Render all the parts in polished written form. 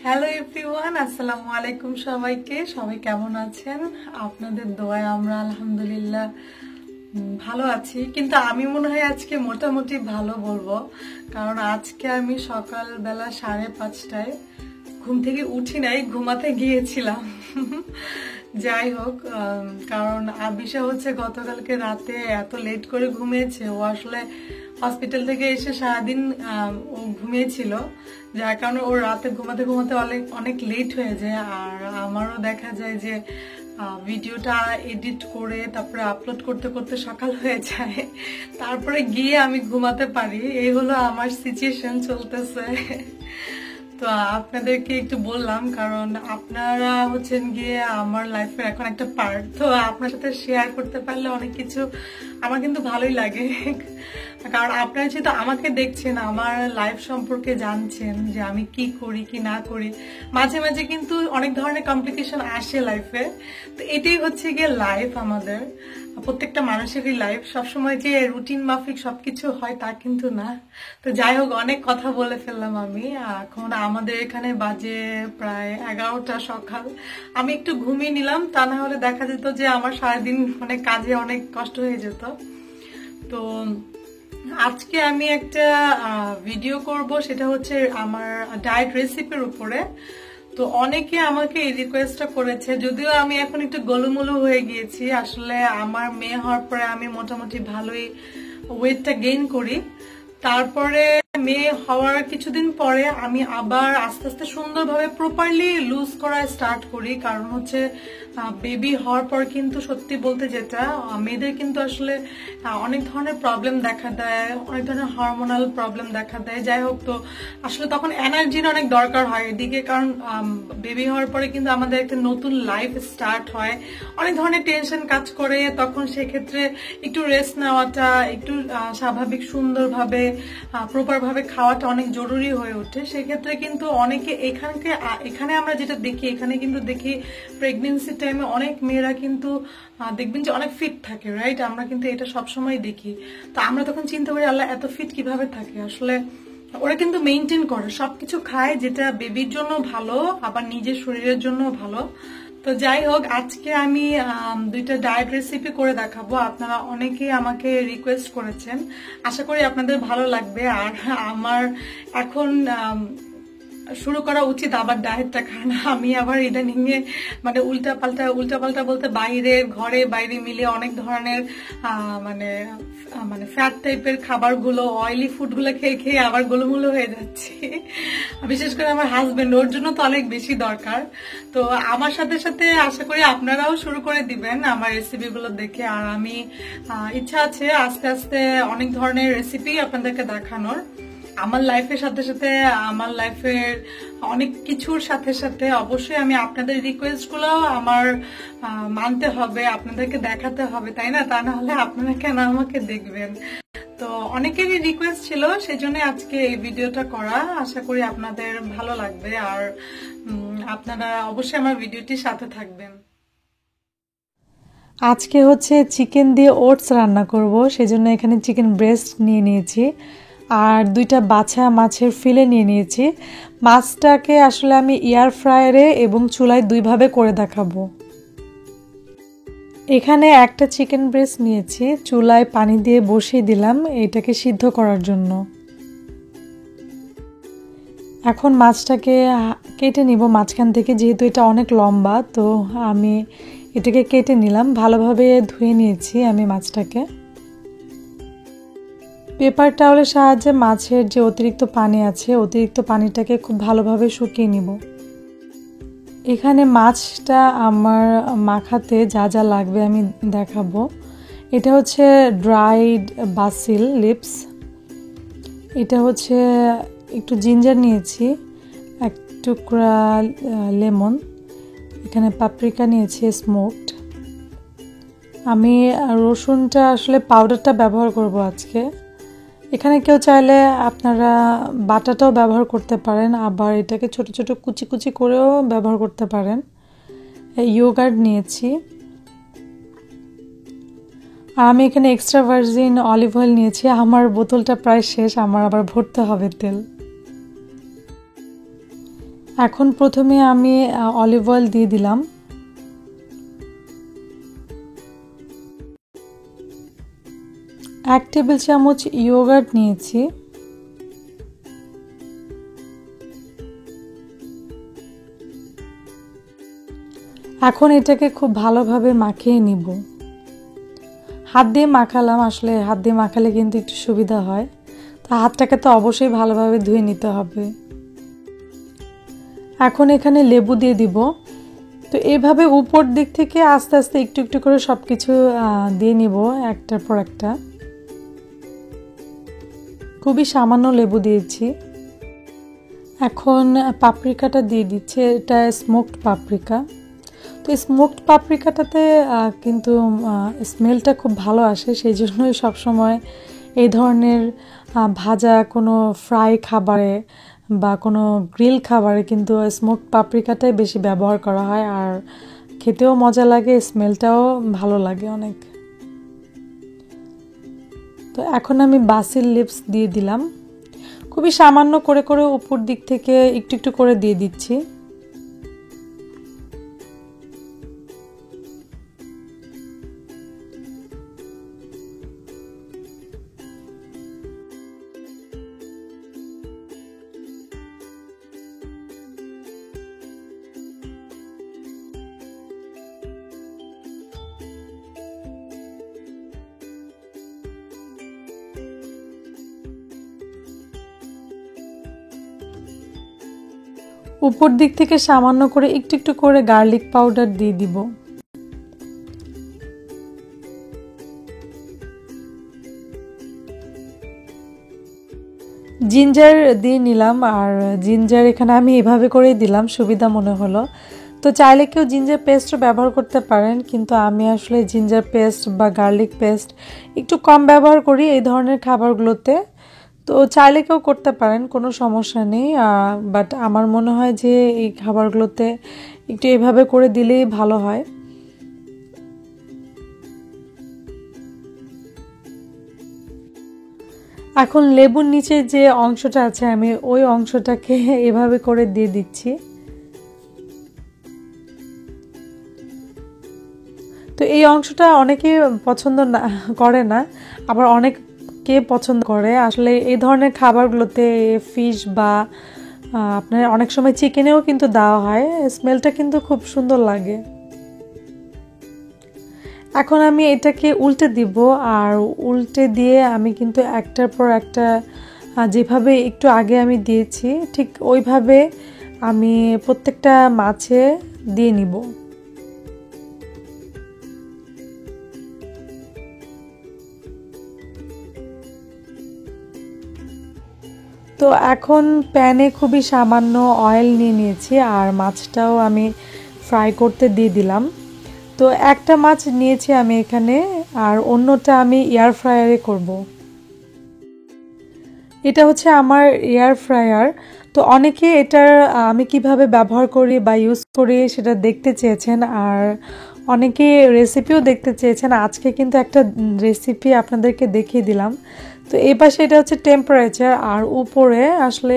Hello everyone, আসসালামু আলাইকুম। সবাই কেমন আছেন? আপনাদের দোয়ায় আমরা আলহামদুলিল্লাহ ভালো আছি। কিন্তু আমি মনে হয় আজকে মোটামুটি ভালো বলবো, কারণ আজকে আমি সকালবেলা 5:30টায় ঘুম থেকে উঠি নাই, ঘুমাতে গিয়েছিলাম। যাই হোক, কারণ আবিশা হচ্ছে গতকালকে রাতে এত লেট করে ঘুমিয়েছে। ও আসলে হসপিটাল থেকে এসে সারাদিন ও ঘুমিয়েছিল, যার কারণে ওর রাতে ঘুমাতে ঘুমাতে অনেক লেট হয়ে যায়। আর আমারও দেখা যায় যে ভিডিওটা এডিট করে তারপরে আপলোড করতে করতে সকাল হয়ে যায়, তারপরে গিয়ে আমি ঘুমাতে পারি। এই হলো আমার সিচুয়েশন চলতেছে। তো আপনাদেরকে একটু বললাম, কারণ আপনারা হচ্ছেন গিয়ে আমার লাইফের এখন একটা পার্ট। তো আপনার সাথে শেয়ার করতে পারলে অনেক কিছু আমার কিন্তু ভালোই লাগে, কারণ আপনারা যেহেতু আমাকে দেখছেন, আমার লাইফ সম্পর্কে জানছেন যে আমি কি করি কি না করি। মাঝে মাঝে কিন্তু অনেক ধরনের কমপ্লিকেশন আসে লাইফে। তো এটাই হচ্ছে গিয়ে লাইফ, আমাদের প্রত্যেকটা মানুষেরই লাইফ। সবসময় যে রুটিন মাফিক সবকিছু হয় তা কিন্তু না। তো যাই হোক, অনেক কথা বলে ফেললাম আমি। এখন আমাদের এখানে বাজে প্রায় 11টা সকাল। আমি একটু ঘুমিয়ে নিলাম, তা না হলে দেখা যেত যে আমার সারাদিন কাজে অনেক কষ্ট হয়ে যেত। তো আজকে আমি একটা ভিডিও করব, সেটা হচ্ছে আমার ডায়েট রেসিপির উপরে। তো অনেকে আমাকে এই রিকোয়েস্টটা করেছে, যদিও আমি এখন একটু গোলুমুলু হয়ে গিয়েছি। আসলে আমার মেয়ে হওয়ার পরে আমি মোটামুটি ভালোই ওয়েটটা গেইন করি। তারপরে মেয়ে হওয়ার কিছুদিন পরে আমি আবার আস্তে আস্তে সুন্দরভাবে প্রপারলি লুজ করা স্টার্ট করি। কারণ হচ্ছে বেবি হওয়ার পর কিন্তু সত্যি বলতে যেটা, মেয়েদের কিন্তু আসলে অনেক ধরনের প্রবলেম দেখা দেয়, অনেক ধরনের হরমোনাল প্রবলেম দেখা দেয়। যাই হোক, তো আসলে তখন এনার্জির অনেক দরকার হয় এদিকে, কারণ বেবি হওয়ার পরে কিন্তু আমাদের একটা নতুন লাইফ স্টার্ট হয়, অনেক ধরনের টেনশন কাজ করে। তখন সেক্ষেত্রে একটু রেস্ট নেওয়াটা, একটু স্বাভাবিক সুন্দরভাবে প্রপার ভাবে খাওয়াটা অনেক জরুরি হয়ে ওঠে। সেক্ষেত্রে কিন্তু অনেকে এখানে আমরা যেটা দেখি, এখানে কিন্তু দেখি প্রেগনেন্সি টাইমে অনেক মেয়েরা কিন্তু দেখবেন যে অনেক ফিট থাকে, রাইট? আমরা কিন্তু এটা সবসময় দেখি। তো আমরা তখন চিন্তা করি, আল্লাহ এত ফিট কিভাবে থাকে? আসলে ওরা কিন্তু মেনটেন করে, সবকিছু খায় যেটা বেবির জন্য ভালো, আবার নিজের শরীরের জন্য ভালো। তো যাই হোক, আজকে আমি দুইটা ডায়েট রেসিপি করে দেখাবো। আপনারা অনেকেই আমাকে রিকোয়েস্ট করেছেন, আশা করি আপনাদের ভালো লাগবে। আর আমার এখন শুরু করা উচিত আবার ডায়েটটা, কারণ আমি আবার এটা নিয়ে উল্টাপাল্টা বলতে ঘরে বাইরে মিলে অনেক ধরনের ফ্যাট টাইপের খাবারগুলো, অয়েলি ফুডগুলো খেয়ে খেয়ে আবার গোলুমুলো হয়ে যাচ্ছি। বিশেষ করে আমার হাজবেন্ড, ওর জন্য তো অনেক বেশি দরকার। তো আমার সাথে সাথে আশা করি আপনারাও শুরু করে দিবেন আমার রেসিপিগুলো দেখে। আর আমি ইচ্ছা আছে আস্তে আস্তে অনেক ধরনের রেসিপি আপনাদেরকে দেখানোর। আমার লাইফের সাথে সাথে, আমার লাইফের অনেক কিছুর সাথে সাথে অবশ্যই আমি আপনাদের রিকোয়েস্ট গুলো আমার মানতে হবে, আপনাদেরকে দেখাতে হবে, তাই না? তা না হলে আপনারা কেন আমাকে দেখবেন? তো অনেকেরই রিকোয়েস্ট ছিল, সেজন্য আজকে এই ভিডিওটা করা। আশা করি আপনাদের ভালো লাগবে, আর আপনারা অবশ্যই আমার ভিডিওটির সাথে থাকবেন। আজকে হচ্ছে চিকেন দিয়ে ওটস রান্না করব, সেজন্য এখানে চিকেন ব্রেস্ট নিয়ে নিয়েছি আর দুইটা বাছা মাছের ফিলে নিয়ে নিয়েছি। মাছটাকে আসলে আমি এয়ার ফ্রায়ারে এবং চুলায় দুইভাবে করে দেখাবো। এখানে একটা চিকেন ব্রেস্ট নিয়েছি, চুলায় পানি দিয়ে বসিয়ে দিলাম এটাকে সিদ্ধ করার জন্য। এখন মাছটাকে কেটে নিব মাঝখান থেকে, যেহেতু এটা অনেক লম্বা, তো আমি এটাকে কেটে নিলাম। ভালোভাবে ধুয়ে নিয়েছি আমি মাছটাকে। পেপার টাওয়ালের সাহায্যে মাছের যে অতিরিক্ত পানি আছে, অতিরিক্ত পানিটাকে খুব ভালোভাবে শুকিয়ে নিব। এখানে মাছটা আমার মাখাতে যা যা লাগবে আমি দেখাবো। এটা হচ্ছে ড্রাইড বাসিল লিভস, এটা হচ্ছে একটু জিঞ্জার নিয়েছি, এক টুকরা লেমন, এখানে পাপরিকা নিয়েছি স্মোকড। আমি রসুনটা আসলে পাউডারটা ব্যবহার করব আজকে। এখানে কেউ চাইলে আপনারা বাটাটাও ব্যবহার করতে পারেন, আবার এটাকে ছোট ছোট কুচি কুচি করেও ব্যবহার করতে পারেন। ইয়োগার্ট নিয়েছি, আর আমি এখানে এক্সট্রা ভার্জিন অলিভ অয়েল নিয়েছি। আমার বোতলটা প্রায় শেষ, আমার আবার ভরতে হবে তেল। এখন প্রথমে আমি অলিভ অয়েল দিয়ে দিলাম। এক টেবিল চামচ ইয়োগার্ট নিয়েছি। এখন এটাকে খুব ভালোভাবে মাখিয়ে নিব। হাত দিয়ে মাখালাম, আসলে হাত দিয়ে মাখালে কিন্তু একটু সুবিধা হয়। তো হাতটাকে তো অবশ্যই ভালোভাবে ধুয়ে নিতে হবে। এখন এখানে লেবু দিয়ে দিব। তো এভাবে উপর দিক থেকে আস্তে আস্তে একটু একটু করে সব কিছু দিয়ে নিব একটার পর একটা। খুবই সামান্য লেবু দিয়েছি। এখন পাপরিকাটা দিয়ে দিচ্ছি, এটা স্মোকড পাপরিকা। তো স্মোকড পাপরিকাটাতে কিন্তু স্মেলটা খুব ভালো আসে, সেই জন্যই সবসময় এই ধরনের ভাজা কোনো ফ্রাই খাবারে বা কোনো গ্রিল খাবারে কিন্তু স্মোকড পাপরিকাটাই বেশি ব্যবহার করা হয়, আর খেতেও মজা লাগে, স্মেলটাও ভালো লাগে অনেক। তো এখন আমি বাসিল লিভস দিয়ে দিলাম, খুবই সামান্য করে করে উপর দিক থেকে একটু একটু করে দিয়ে দিচ্ছি। উপর দিক থেকে সামান্য করে একটু একটু করে গার্লিক পাউডার দিয়ে দিব। জিঞ্জার দিয়ে নিলাম, আর জিঞ্জার এখানে আমি এভাবে করেই দিলাম, সুবিধা মনে হলো। তো চাইলে কেউ জিঞ্জার পেস্টও ব্যবহার করতে পারেন, কিন্তু আমি আসলে জিঞ্জার পেস্ট বা গার্লিক পেস্ট একটু কম ব্যবহার করি এই ধরনের খাবারগুলোতে। তো চাইলে কেউ করতে পারেন, কোনো সমস্যা নেই, বাট আমার মনে হয় যে এই খাবারগুলোতে একটু এভাবে করে দিলেই ভালো হয়। এখন লেবুর নিচে যে অংশটা আছে আমি ওই অংশটাকে এভাবে করে দিয়ে দিচ্ছি। তো এই অংশটা অনেকে পছন্দ করে না, আবার অনেকে পছন্দ করে। আসলে এই ধরনের খাবারগুলোতে ফিশ বা আপনার অনেক সময় চিকেনেও কিন্তু দেওয়া হয়, স্মেলটা কিন্তু খুব সুন্দর লাগে। এখন আমি এটাকে উল্টে দিব, আর উল্টে দিয়ে আমি কিন্তু একটার পর একটা যেভাবে একটু আগে আমি দিয়েছি ঠিক ওইভাবে আমি প্রত্যেকটা মাছে দিয়ে নিব। তো এখন প্যানে খুবই সামান্য অয়েল নিয়ে নিয়েছি, আর মাছটাও আমি ফ্রাই করতে দিয়ে দিলাম। তো একটা মাছ নিয়েছি আমি এখানে, আর অন্যটা আমি এয়ার ফ্রায়ারে করব। এটা হচ্ছে আমার এয়ার ফ্রায়ার। তো অনেকে এটার আমি কিভাবে ব্যবহার করি বা ইউজ করি সেটা দেখতে চেয়েছেন, আর অনেকে রেসিপিও দেখতে চেয়েছেন। আজকে কিন্তু একটা রেসিপি আপনাদেরকে দেখিয়ে দিলাম। তো এই পাশে এটা হচ্ছে টেম্পারেচার, আর উপরে আসলে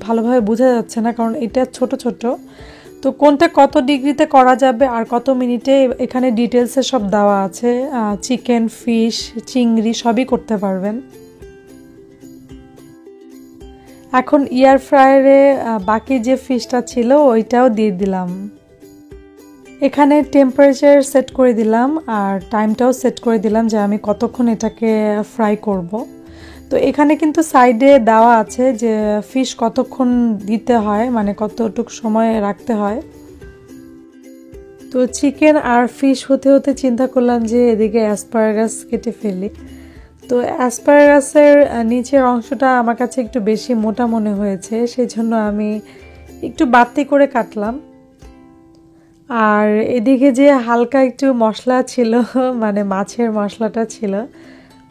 ভালোভাবে বোঝা যাচ্ছে না কারণ এটা ছোট ছোট। তো কোনটা কত ডিগ্রিতে করা যাবে আর কত মিনিটে এখানে ডিটেলসে সব দেওয়া আছে। চিকেন, ফিশ, চিংড়ি সবই করতে পারবেন। এখন এয়ার ফ্রায়ারে বাকি যে ফিশটা ছিল ওইটাও দিয়ে দিলাম। এখানে টেম্পারেচার সেট করে দিলাম, আর টাইমটাও সেট করে দিলাম যে আমি কতক্ষণ এটাকে ফ্রাই করব। তো এখানে কিন্তু সাইডে দেওয়া আছে যে ফিশ কতক্ষণ দিতে হয়, মানে কতটুকু সময় রাখতে হয়। তো চিকেন আর ফিশ হতে হতে চিন্তা করলাম যে এদিকে অ্যাসপারাগাস কেটে ফেলি। তো অ্যাসপারাগাসের নিচের অংশটা আমার কাছে একটু বেশি মোটা মনে হয়েছে, সেই জন্য আমি একটু বাড়তি করে কাটলাম। আর এদিকে যে হালকা একটু মশলা ছিল, মানে মাছের মশলাটা ছিল,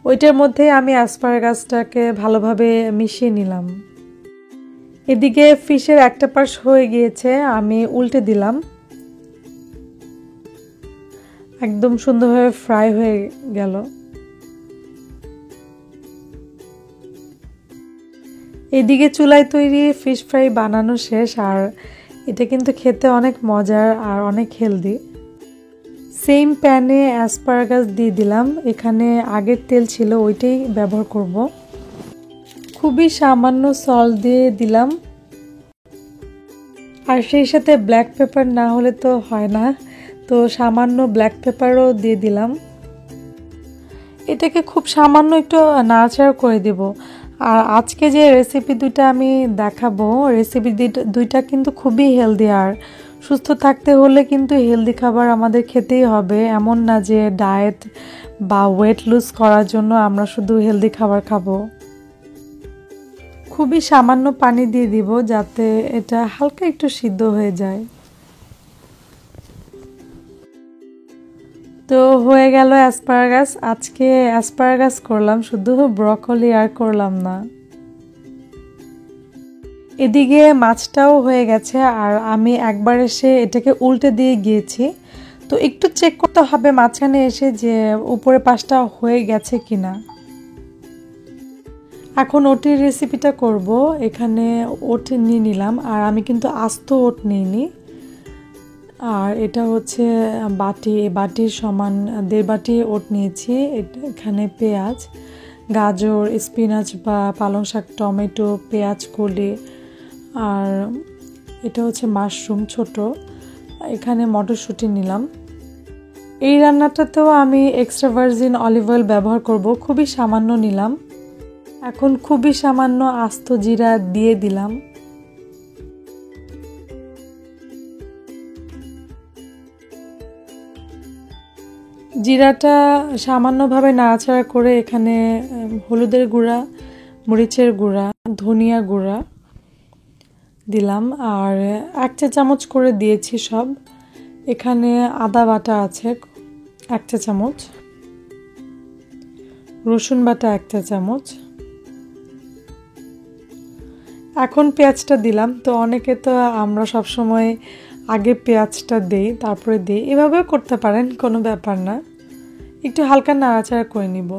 ওইটার মধ্যে আমি অ্যাসপারাগাসটাকে ভালোভাবে মিশিয়ে নিলাম। এদিকে ফিশের একটা পাশ হয়ে গিয়েছে, আমি উল্টে দিলাম। একদম সুন্দরভাবে ফ্রাই হয়ে গেল। এদিকে চুলায় তৈরি ফিশ ফ্রাই বানানো শেষ, আর এটা কিন্তু খেতে অনেক মজার আর অনেক হেলদি। সেম প্যানে অ্যাসপারাগাস দিয়ে দিলাম, এখানে আগের তেল ছিল ওইটাই ব্যবহার করব। খুবই সামান্য সল্ট দিয়ে দিলাম, আর সেই সাথে ব্ল্যাক পেপার না হলে তো হয় না, তো সামান্য ব্ল্যাক পেপারও দিয়ে দিলাম। এটাকে খুব সামান্য একটু নাড়াচাড়া করে দেব। আর আজকে যে রেসিপি দুইটা আমি দেখাবো, রেসিপি দুইটা কিন্তু খুবই হেলদি, আর সুস্থ থাকতে হলে কিন্তু হেলদি খাবার আমাদের খেতেই হবে। এমন না যে ডায়েট বা ওয়েট লুজ করার জন্য আমরা শুধু হেলদি খাবার খাবো। খুবই সামান্য পানি দিয়ে দিব যাতে এটা হালকা একটু সিদ্ধ হয়ে যায়। তো হয়ে গেল অ্যাসপারাগাস। আজকে অ্যাসপারাগাস করলাম, শুধু ব্রকলি আর করলাম না। এদিকে মাছটাও হয়ে গেছে, আর আমি একবার এসে এটাকে উল্টে দিয়ে গিয়েছি, তো একটু চেক করতে হবে মাঝখানে এসে যে উপরে পাশটা হয়ে গেছে কিনা। এখন ওটির রেসিপিটা করব। এখানে ওট নিয়ে নিলাম, আর আমি কিন্তু আস্ত ওট নিইনি। আর এটা হচ্ছে বাটি, বাটির সমান 1.5 বাটি ওট নিয়েছি। এখানে পেঁয়াজ, গাজর, স্পিনাচ বা পালং শাক, টমেটো, পেঁয়াজ কলি, আর এটা হচ্ছে মাশরুম ছোট। এখানে মটরশুঁটি নিলাম। এই রান্নাটাতেও আমি এক্সট্রা ভার্জিন অলিভ অয়েল ব্যবহার করব, খুবই সামান্য নিলাম। এখন খুবই সামান্য আস্ত জিরা দিয়ে দিলাম। জিরাটা সামান্যভাবে নাড়াচাড়া করে এখানে হলুদের গুঁড়া, মরিচের গুঁড়া, ধনিয়া গুঁড়া দিলাম, আর 1 চা চামচ করে দিয়েছি সব। এখানে আদা বাটা আছে 1 চা চামচ, রসুন বাটা 1 চা চামচ। এখন পেঁয়াজটা দিলাম। তো অনেকে তো আমরা সবসময় আগে পেঁয়াজটা দেই তারপরে দিই, এভাবেও করতে পারেন, কোনো ব্যাপার না। একটু হালকা নাড়াচাড়া করে নিব।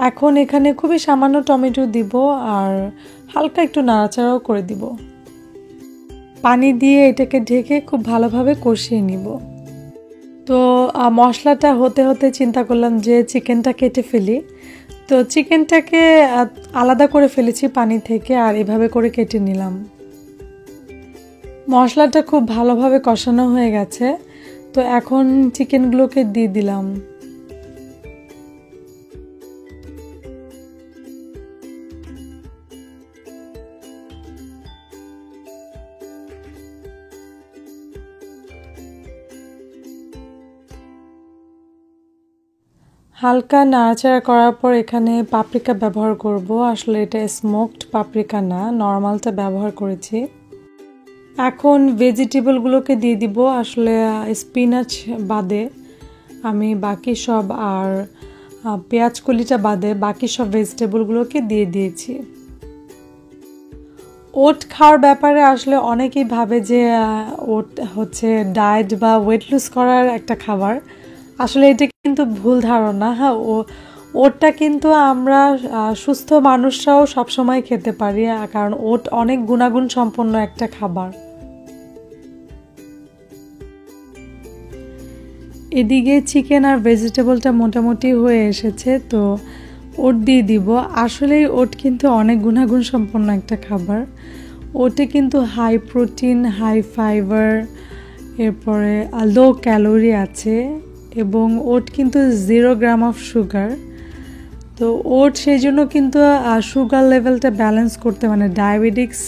এখন এখানে খুবই সামান্য টমেটো দিব, আর হালকা একটু নাড়াচাড়াও করে দিব। পানি দিয়ে এটাকে ঢেকে খুব ভালোভাবে কষিয়ে নিব। তো মশলাটা হতে হতে চিন্তা করলাম যে চিকেনটা কেটে ফেলি। তো চিকেনটাকে আলাদা করে ফেলেছি পানি থেকে, আর এভাবে করে কেটে নিলাম। মশলাটা খুব ভালোভাবে কষানো হয়ে গেছে, তো এখন চিকেনগুলোকে দিয়ে দিলাম। হালকা নাড়াচাড়া করার পর এখানে পাপরিকা ব্যবহার করব। আসলে এটা স্মোকড পাপরিকা না, নর্মালটা ব্যবহার করেছি। এখন ভেজিটেবলগুলোকে দিয়ে দিব। আসলে স্পিনাচ বাদে আমি বাকি সব, আর পেঁয়াজ কলিটা বাদে বাকি সব ভেজিটেবলগুলোকে দিয়ে দিয়েছি। ওট খাওয়ার ব্যাপারে আসলে অনেকেই ভাবে যে ওট হচ্ছে ডায়েট বা ওয়েট লুজ করার একটা খাবার। আসলে এটা কিন্তু ভুল ধারণা। হ্যাঁ, ওটটা কিন্তু আমরা সুস্থ মানুষরাও সবসময় খেতে পারি, কারণ ওট অনেক গুণাগুণ সম্পন্ন একটা খাবার। এদিকে চিকেন আর ভেজিটেবলটা মোটামুটি হয়ে এসেছে, তো ওট দিয়ে দিব। আসলেই ওট কিন্তু অনেক গুণাগুণ সম্পন্ন একটা খাবার। ওটে কিন্তু হাই প্রোটিন, হাই ফাইবার, এরপরে লো ক্যালোরি আছে, এবং ওট কিন্তু 0 গ্রাম অফ সুগার। তো ওট সেই জন্য কিন্তু সুগার লেভেলটা ব্যালেন্স করতে, মানে ডায়াবেটিক্স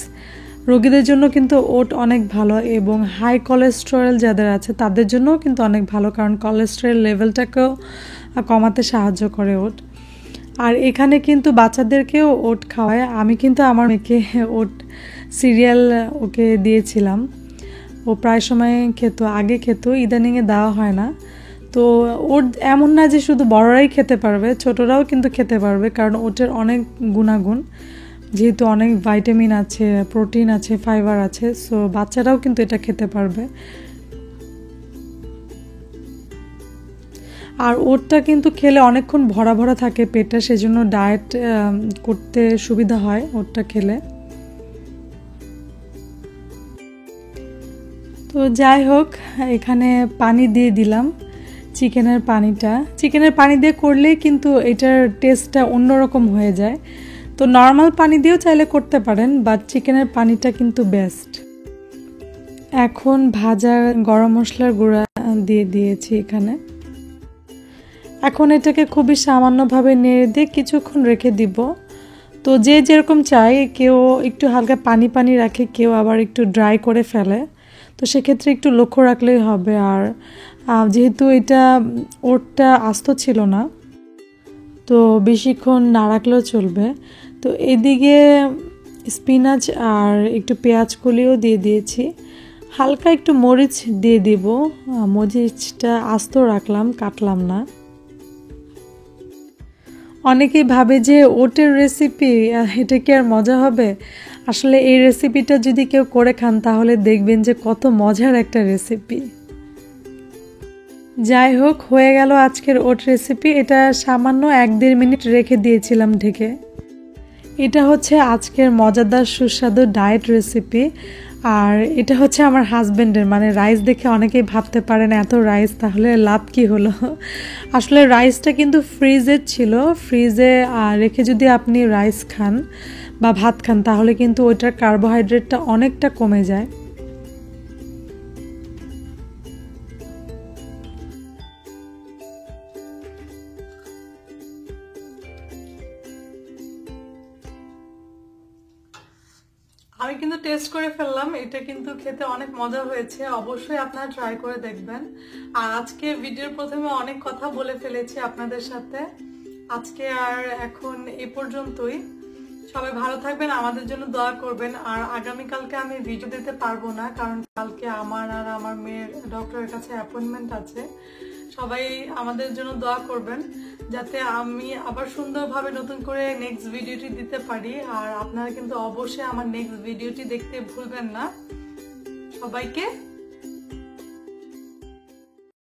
রোগীদের জন্য কিন্তু ওট অনেক ভালো, এবং হাই কোলেস্টেরল যাদের আছে তাদের জন্যও কিন্তু অনেক ভালো, কারণ কোলেস্টেরল লেভেলটাকেও কমাতে সাহায্য করে ওট। আর এখানে কিন্তু বাচ্চাদেরকেও ওট খাওয়ায়। আমি কিন্তু আমার মেয়েকে ওট সিরিয়াল ওকে দিয়েছিলাম, ও প্রায় সময় খেত, আগে খেত, ইদানিংয়ে দেওয়া হয় না। তো ওট এমন না যে শুধু বড়রাই খেতে পারবে, ছোটরাও কিন্তু খেতে পারবে, কারণ ওটের অনেক গুণাগুণ, যেহেতু অনেক ভাইটামিন আছে, প্রোটিন আছে, ফাইবার আছে, সো বাচ্চারাও কিন্তু এটা খেতে পারবে। আর ওটটা কিন্তু খেলে অনেকক্ষণ ভরা ভরা থাকে পেটটা, সেজন্য ডায়েট করতে সুবিধা হয় ওটটা খেলে। তো যাই হোক, এখানে পানি দিয়ে দিলাম, চিকেনের পানিটা। চিকেনের পানি দিয়ে করলেই কিন্তু এটার টেস্টটা অন্যরকম হয়ে যায়। তো নর্মাল পানি দিয়েও চাইলে করতে পারেন, বাট চিকেনের পানিটা কিন্তু বেস্ট। এখন ভাজা গরম মশলার গুঁড়া দিয়ে দিয়েছি এখানে। এখন এটাকে খুবই সামান্যভাবে নেড়ে দিয়ে কিছুক্ষণ রেখে দিব। তো যে যেরকম চাই, কেউ একটু হালকা পানি পানি রাখে, কেউ আবার একটু ড্রাই করে ফেলে। তো সেক্ষেত্রে একটু লক্ষ্য রাখলেই হবে। আর যেহেতু এটা ওটটা আস্ত ছিল না, তো বেশিক্ষণ না রাখলেও চলবে। তো এদিকে স্পিনাচ আর একটু পেঁয়াজ কলিও দিয়ে দিয়েছি, হালকা একটু মরিচ দিয়ে দিব। মরিচটা আস্ত রাখলাম, কাটলাম না। অনেকেই ভাবে যে ওটের রেসিপি, এটা কি আর মজা হবে? আসলে এই রেসিপিটা যদি কেউ করে খান তাহলে দেখবেন যে কত মজার একটা রেসিপি। যাই হোক, হয়ে গেল আজকের ওট রেসিপি। এটা সামান্য 1-1.5 মিনিট রেখে দিয়েছিলাম ঢেকে। এটা হচ্ছে আজকের মজাদার সুস্বাদু ডায়েট রেসিপি। আর এটা হচ্ছে আমার হাজবেন্ডের, মানে রাইস দেখে অনেকেই ভাবতে পারেন এত রাইস তাহলে লাভ কি হলো। আসলে রাইসটা কিন্তু ফ্রিজের ছিল, ফ্রিজে রেখে যদি আপনি রাইস খান বা ভাত খান তাহলে কিন্তু ওইটার কার্বোহাইড্রেটটা অনেকটা কমে যায়। আমি কিন্তু টেস্ট করে ফেললাম, এটা কিন্তু খেতে অনেক মজা হয়েছে। অবশ্যই আপনারা ট্রাই করে দেখবেন। আর আজকে ভিডিওর প্রথমে অনেক কথা বলে ফেলেছি আপনাদের সাথে। আজকে আর এখন এ পর্যন্তই। সবাই ভালো থাকবেন, আমাদের জন্য দোয়া করবেন। আর আগামীকালকে আমি ভিডিও দিতে পারবো না, কারণ কালকে আমার আর আমার মেয়ের ডক্টরের কাছে অ্যাপয়েন্টমেন্ট আছে। সবাই আমাদের জন্য দোয়া করবেন যাতে আমি আবার সুন্দরভাবে নতুন করে নেক্সট ভিডিওটি দিতে পারি। আর আপনারা কিন্তু অবশ্যই আমার নেক্সট ভিডিওটি দেখতে ভুলবেন না। সবাইকে